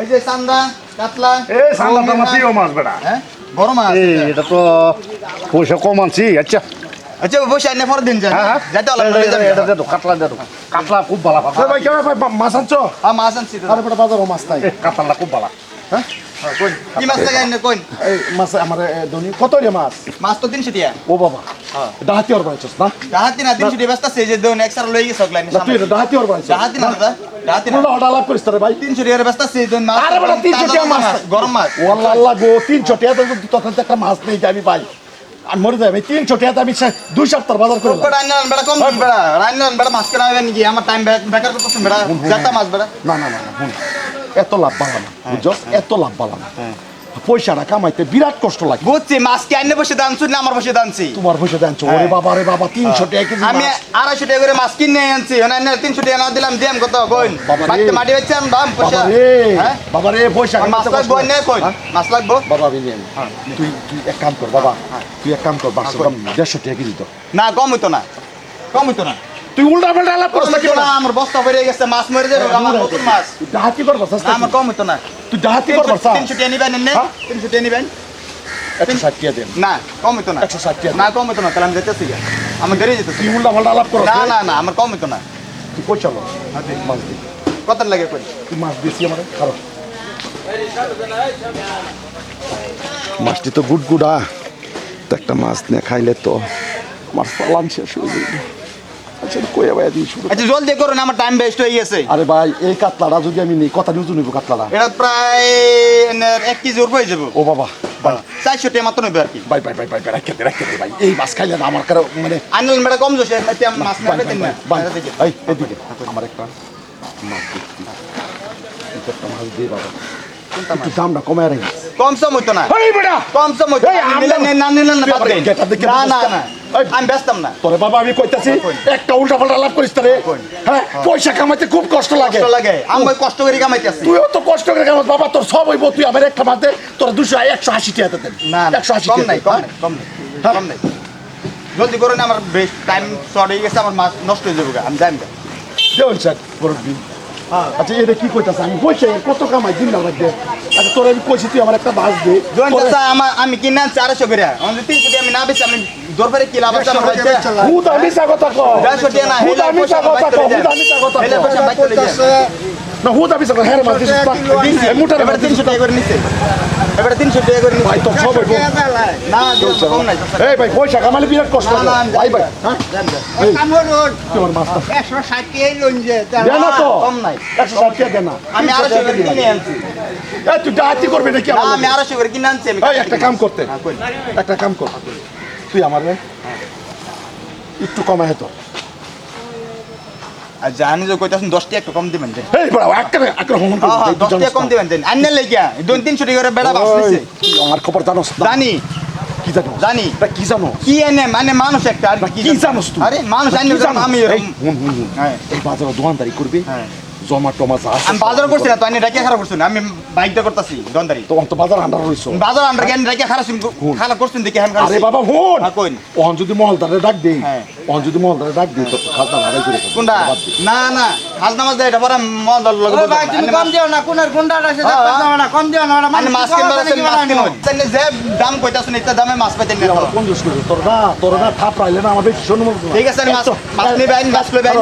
এই যে চান্দা কাতলা এই সান্দা তো আমার প্রিয় মাছ বেটা। হ্যাঁ বড় মাছ এই এটা তো পয়সা কম আনছি। আচ্ছা আচ্ছা বসে আইনে পরে দিন যান হ্যাঁ যাইতে হলো এটা দে কাতলা দে কাতলা খুব ভালো ভাই কেন ভাই মাছ আনছো? মাছ আনছি তো আরে বেটা বাজারও মাছ নাই কাতলা খুব ভালো। হ্যাঁ কোন কি মাছ লাগাই না কোন এই মাছ আমার দনি কত রে মাছ? মাছ তো 300 টাকা ও বাবা ডাহাতি ওর বাড়িছস না? ডাহাতি না 300 টাকা ব্যস্ত যে দেন এক্সট্রা লই গেছ লাইনে তুই ডাহাতি ওর বাড়িছস? ডাহাতি না ডাহাতি না ওটা লাভ করিস রে ভাই 300 টাকা ব্যস্ত দেন মাছ আরে বেটা 300 টাকা মাছ গরম মাছ ওয়াল্লাহ আল্লাহ গো 300 টাকা তো তখন একটা মাছ নেই আমি ভাই আর মরে যাবে 300 টাকা আমি 2 সপ্তাহ বাজার করে রান্নান বেটা কম বেটা রান্নান বেটা মাছ কেনা হবে নাকি আমার টাইম বেকার করতেছেন বেটা যাতা মাছ বেটা না না না শুন এত লাভ পালা না বুঝছস এত লাভ পালা না পয়সাটা কামাইতে বিরাট কষ্ট লাগে বুঝছি মাছ কি আইনে বসে দানছু না আমার বসে দানছি তোমার পয়সা দেন ওরে বাবা রে বাবা 300 টাকা কেজি আমি 250 টাকা করে মাছ কিনে আনছি না 300 টাকা না দিলাম দিম কত কইন বাড়িতে মাটি বেচছি আমি দাম পয়সা হ্যাঁ বাবা রে পয়সা মাছ লাগবো না কইন মাছ লাগবো বাবা বিলিয়ন তুই এক কাম কর বাবা তুই এক কাম কর বাক্স দাম 150 টাকা কেজি তো না কম হইতো না কম হইতো না তুই উল্টা পাল্টা লাভ করছ নাকি না আমার বস্তা ভরে গেছে মাছ মরে যাবে আমার নতুন মাছ ডাহাতি করব সস্তা আমার কম হইতো না তুই ডাহাতি করব 300 টাকা নিবেন না 300 টাকা নিবেন 160 টাকা দেন না কম হইতো না 160 টাকা না কম হইতো না তাহলে আমি যেতেছি আমি গাড়ি যেতেছি তুই উল্টা পাল্টা লাভ করছ না না না আমার কম হইতো না তুই কই চলো মাছ দি কত লাগে কই তুই মাছ দিছি আমারে খারাপ মাছটি তো গুড়গুড়া তো একটা মাছ নিয়ে খাইলে তো আমার পালান শেষ হয়ে যাবে আচ্ছা কই আবার দিই শুরু আচ্ছা জলদি করো না আমার টাইম ওয়েস্ট হয়ে গেছে আরে ভাই এই কাতলাটা যদি আমি নেই কথা নিউজ নিব কাতলাটা এটা প্রায় 1 কেজি উপরে হয়ে যাবে ও বাবা ভাই 400 টাকা মাত্র নেবে আর কি ভাই ভাই ভাই ভাই রাখতে দে ভাই এই মাছ খাইলে না আমার কারো মানে আনলেন মেডা কম জোসে মাছ না পেতেন না ভাই এই এদিকে আমার একটা মাছ দেখছি একটা মাছ দিয়ে বাবা একটু দামটা কমায় রাখি কম সম হইতো না এই বেটা কম সম হইতো না নিলেন না বাদ দেন না না আমি ব্যস্তাম না তোরে বাবা আমি কইতাছি একটা উল্টা পাল্টা লাভ করিস তোরে হ্যাঁ পয়সা কামাইতে খুব কষ্ট লাগে আমি কষ্ট করে কামাইতেছি তুইও তো কষ্ট করে কামাস বাবা তোর সব হইব তুই আমার একটা মাঝে তোর 180 টাকা দেন না 180 কম নাই কম নাই জলদি করো না আমার বেস্ট টাইম শর্ট হয়ে গেছে আমার মাছ নষ্ট হয়ে যাবে আমি জানি দেন স্যার বড়দি আচ্ছা এটা কি কইতাছ আমি পয়সা কত কামাই দিন না লাগবে আচ্ছা তোর আমি কইছি তুই আমার একটা বাস দে আমি কিনে আনছি 250 করে আমি 300 টাকা আমি না বেশি আমি দরবারে কি লাভ আছে আমার হইছে হুদা মিছা কথা কও 150 টাকা না হুদা মিছা কথা কও হুদা মিছা কথা হেলে পয়সা বাইতে লইছে না হুদা মিছা কথা হ্যাঁ মাছ দিছিস মুটার এবারে 300 টাকা করে নিছে এবারে 300 টাকা করে ভাই তো সব হইব না কম নাই এই ভাই পয়সা কামালে বিরাট কষ্ট লাগে ভাই ভাই হ্যাঁ কামরুন তোর মাছটা 160 টাকা লঞ্জে দে না তো কম নাই 160 টাকা দে না আমি 250 করে কিনে আনছি এই তুই ডাহাতি করবি নাকি না আমি 250 করে কিনে আনছি আমি এই একটা কাম করতে একটা কাম কর তুই আমারে একটু কমায় তো আর জানি যে কইতাছেন 10 টাকা একটু কম দিবেন দেন এই বড় একটা হোম কর 10 টাকা কম দিবেন দেন আনলে লাগিয়া 2-300 টাকা করে বেড়া বাস নিছে আমার খবর জানোস না জানি কি জানো জানি এটা কি জানো কি এনে মানে মানুষ একটা আর কি জানোস তুই আরে মানুষ আনি আমি হুন হ্যাঁ এই বাজারে দোকানদারি করবি হ্যাঁ জমা টমা যা আছে আমি বাজার করছি না তো আনি রাখিয়া খারাপ করছি না আমি বাইকটা করতেছি দোকানদারি তোমার তো বাজার আন্ডার রইছো বাজার আন্ডার জ্ঞান রাখিয়া খারাপ খারাপ করছেন দেখি আমি আরে বাবা হুন হ্যাঁ কইন ওহন যদি মহলদারে ডাক দেই হ্যাঁ। ওহন যদি মহলদারে ডাক দেই তো খাতা লড়াই করে কোনটা না না হাজ নামাজ দেয় এটা পরে মন দল লাগে ভাই তুমি কম দিও না কোনের গুন্ডাটা আছে হ্যাঁ, দেখতে না কম দিও না ওটা মানে মাছ কিনবার আছে মাছ কিনুন তাহলে যে দাম কইতাছেন এটা দামে মাছ পাইতেন না কোন দোষ করে তোর না থাপ রাইলে না আমাদের শোনো ঠিক আছে আমি মাছ নিবে আইন মাছ লইবে আইন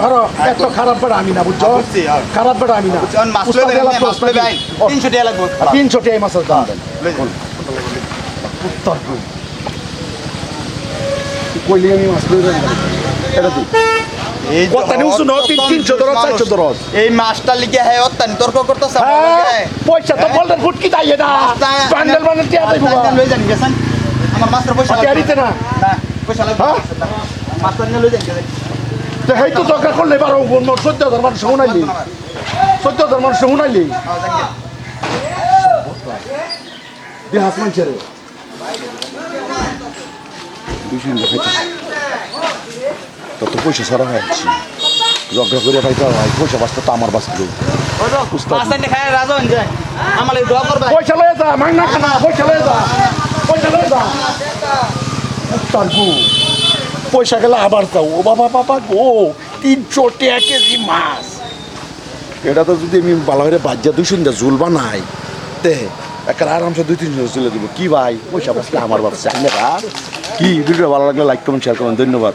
এত খারাপ বেড়া আমি না বুঝছো বুঝছি, হ্যাঁ। খারাপ বেড়া আমি না যখন মাছ লইবে মাছ লইবে আইন 300 টাকা লাগবে 300 টাকা মাছের দাম দেন উত্তর কইলি আমি মাছ লইবে এটা তুই এই কথা নিউজ শুনো 300 দরজ 400 দরজ এই মাছটা লিখে হ্যাঁ অত্যান তর্ক করতেছ পয়সা তো বলদের ফুটকি দাই এটা বান্ডেল বান্ডেল টিয়া দেবো লই যান গেছেন আমার মাছটা পয়সা টিয়া দিতে না না পয়সা লাগবে মাছটা নিয়ে লই যান তো হেই তো দরকার করলে বারো 14000 মানুষ শুনাইলি 14000 মানুষ শুনাইলি দি হাসমান ছেড়ে দুশো দেখাইতে তত পয়সা সারা হয়েছি ঝগড়া করে ভাই পয়সা বাঁচতে তো আমার বাঁচতে মাছটা নিয়ে খায় রাজা হন যায় আমার এই দোয়া করবে পয়সা লয়ে যা মাংনা খানা পয়সা লয়ে যা পয়সা লয়ে যা তার গো পয়সা গেলে আবার যাও ও বাবা বাবা গো 300 টাকা কেজি মাছ এটা তো যদি আমি ভালো করে বাজ্যা 200 দিয়ে ঝুল বানাই তে একটা আরামসে 2-300 চলে দেবো কি ভাই পয়সা বাঁচলে আমার বাচ্চা কি ভিডিও ভালো লাগলে লাইক কমেন্ট শেয়ার করুন ধন্যবাদ।